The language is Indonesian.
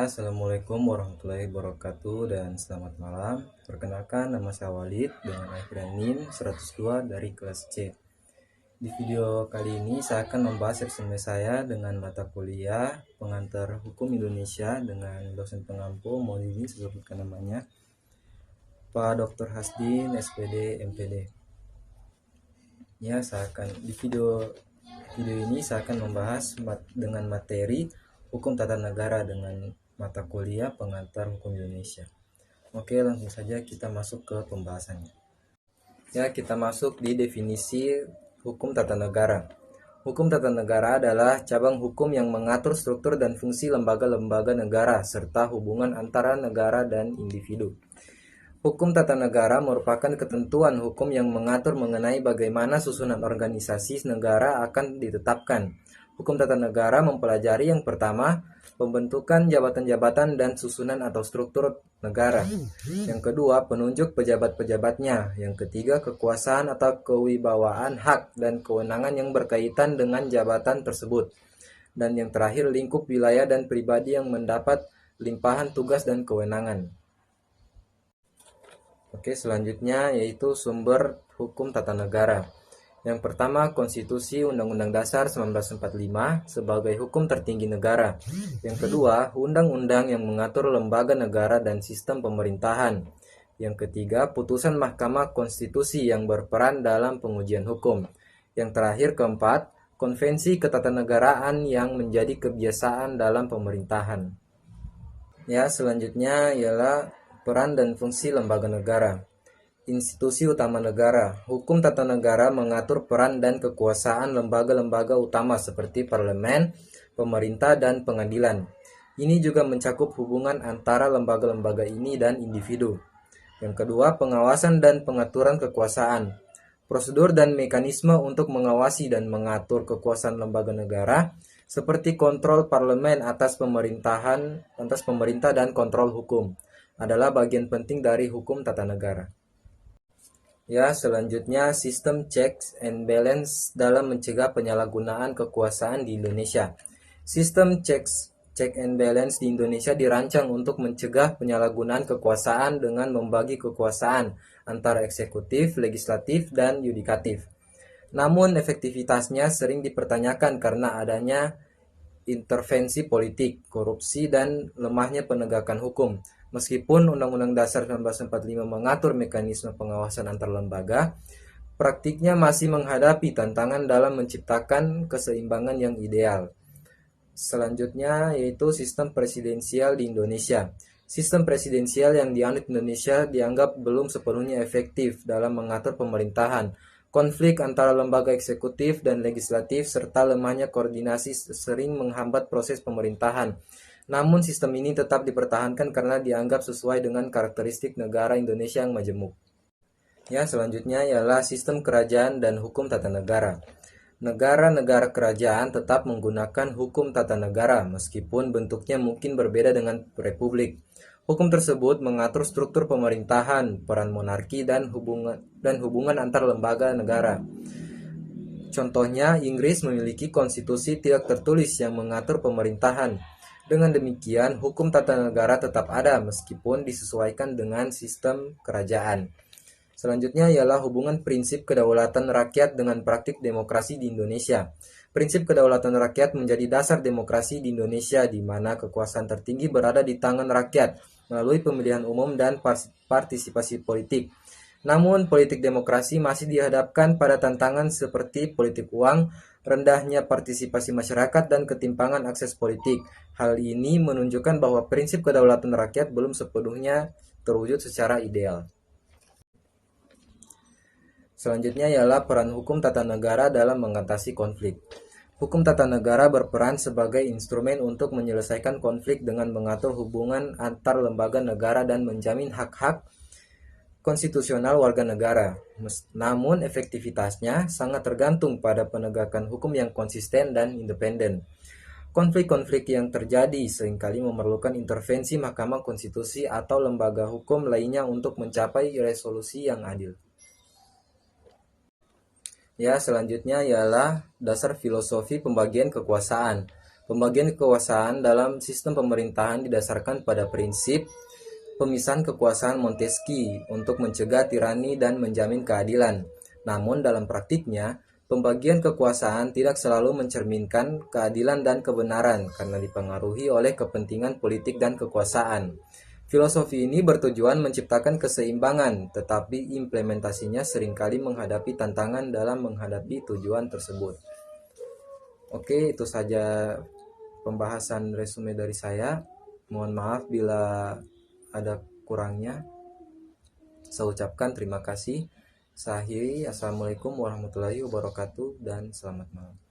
Assalamualaikum warahmatullahi wabarakatuh dan selamat malam. Perkenalkan, nama saya Walid dengan ID NIM 102 dari kelas C. Di video kali ini saya akan membahas resume saya dengan mata kuliah Pengantar Hukum Indonesia dengan dosen pengampu, mohon izin saya sebutkan namanya, Pak Dr. Hasdin, SPD, MPD. Ya, di video ini saya akan membahas dengan materi Hukum Tata Negara dengan mata kuliah Pengantar Hukum Indonesia. Oke, langsung saja kita masuk ke pembahasannya. Ya, kita masuk di definisi Hukum Tata Negara. Hukum Tata Negara adalah cabang hukum yang mengatur struktur dan fungsi lembaga-lembaga negara serta hubungan antara negara dan individu. Hukum tata negara merupakan ketentuan hukum yang mengatur mengenai bagaimana susunan organisasi negara akan ditetapkan. Hukum tata negara mempelajari yang pertama, pembentukan jabatan-jabatan dan susunan atau struktur negara. Yang kedua, penunjuk pejabat-pejabatnya. Yang ketiga, kekuasaan atau kewibawaan hak dan kewenangan yang berkaitan dengan jabatan tersebut. Dan yang terakhir, lingkup wilayah dan pribadi yang mendapat limpahan tugas dan kewenangan. Oke, selanjutnya yaitu sumber hukum tata negara. Yang pertama, Konstitusi Undang-Undang Dasar 1945 sebagai hukum tertinggi negara. Yang kedua, undang-undang yang mengatur lembaga negara dan sistem pemerintahan. Yang ketiga, putusan Mahkamah Konstitusi yang berperan dalam pengujian hukum. Yang terakhir, keempat, Konvensi Ketatanegaraan yang menjadi kebiasaan dalam pemerintahan. Ya, selanjutnya ialah peran dan fungsi lembaga negara. Institusi utama negara. Hukum tata negara mengatur peran dan kekuasaan lembaga-lembaga utama seperti parlemen, pemerintah, dan pengadilan. Ini juga mencakup hubungan antara lembaga-lembaga ini dan individu. Yang kedua, pengawasan dan pengaturan kekuasaan. Prosedur dan mekanisme untuk mengawasi dan mengatur kekuasaan lembaga negara seperti kontrol parlemen atas pemerintah dan kontrol hukum adalah bagian penting dari hukum tata negara. Ya, selanjutnya sistem checks and balance dalam mencegah penyalahgunaan kekuasaan di Indonesia. Sistem check and balance di Indonesia dirancang untuk mencegah penyalahgunaan kekuasaan dengan membagi kekuasaan antara eksekutif, legislatif, dan yudikatif. Namun efektivitasnya sering dipertanyakan karena adanya intervensi politik, korupsi, dan lemahnya penegakan hukum. Meskipun Undang-Undang Dasar 1945 mengatur mekanisme pengawasan antar lembaga, praktiknya masih menghadapi tantangan dalam menciptakan keseimbangan yang ideal. Selanjutnya yaitu sistem presidensial di Indonesia. Sistem presidensial yang dianut Indonesia dianggap belum sepenuhnya efektif dalam mengatur pemerintahan. Konflik antara lembaga eksekutif dan legislatif serta lemahnya koordinasi sering menghambat proses pemerintahan. Namun sistem ini tetap dipertahankan karena dianggap sesuai dengan karakteristik negara Indonesia yang majemuk. Ya, selanjutnya ialah sistem kerajaan dan hukum tata negara. Negara-negara kerajaan tetap menggunakan hukum tata negara meskipun bentuknya mungkin berbeda dengan republik. Hukum tersebut mengatur struktur pemerintahan, peran monarki, dan hubungan antar lembaga negara. Contohnya, Inggris memiliki konstitusi tidak tertulis yang mengatur pemerintahan. Dengan demikian, hukum tata negara tetap ada meskipun disesuaikan dengan sistem kerajaan. Selanjutnya ialah hubungan prinsip kedaulatan rakyat dengan praktik demokrasi di Indonesia. Prinsip kedaulatan rakyat menjadi dasar demokrasi di Indonesia di mana kekuasaan tertinggi berada di tangan rakyat melalui pemilihan umum dan partisipasi politik. Namun, politik demokrasi masih dihadapkan pada tantangan seperti politik uang, rendahnya partisipasi masyarakat, dan ketimpangan akses politik. Hal ini menunjukkan bahwa prinsip kedaulatan rakyat belum sepenuhnya terwujud secara ideal. Selanjutnya ialah peran hukum tata negara dalam mengatasi konflik. Hukum tata negara berperan sebagai instrumen untuk menyelesaikan konflik dengan mengatur hubungan antar lembaga negara dan menjamin hak-hak konstitusional warga negara. Namun efektivitasnya sangat tergantung pada penegakan hukum yang konsisten dan independen. Konflik-konflik yang terjadi seringkali memerlukan intervensi Mahkamah Konstitusi atau lembaga hukum lainnya untuk mencapai resolusi yang adil. Ya, selanjutnya ialah dasar filosofi pembagian kekuasaan. Pembagian kekuasaan dalam sistem pemerintahan didasarkan pada prinsip pemisahan kekuasaan Montesquieu untuk mencegah tirani dan menjamin keadilan. Namun dalam praktiknya, pembagian kekuasaan tidak selalu mencerminkan keadilan dan kebenaran karena dipengaruhi oleh kepentingan politik dan kekuasaan. Filosofi ini bertujuan menciptakan keseimbangan, tetapi implementasinya seringkali menghadapi tantangan dalam menghadapi tujuan tersebut. Oke, itu saja pembahasan resume dari saya. Mohon maaf bila ada kurangnya. Saya ucapkan terima kasih. Saya akhiri. Assalamualaikum warahmatullahi wabarakatuh dan selamat malam.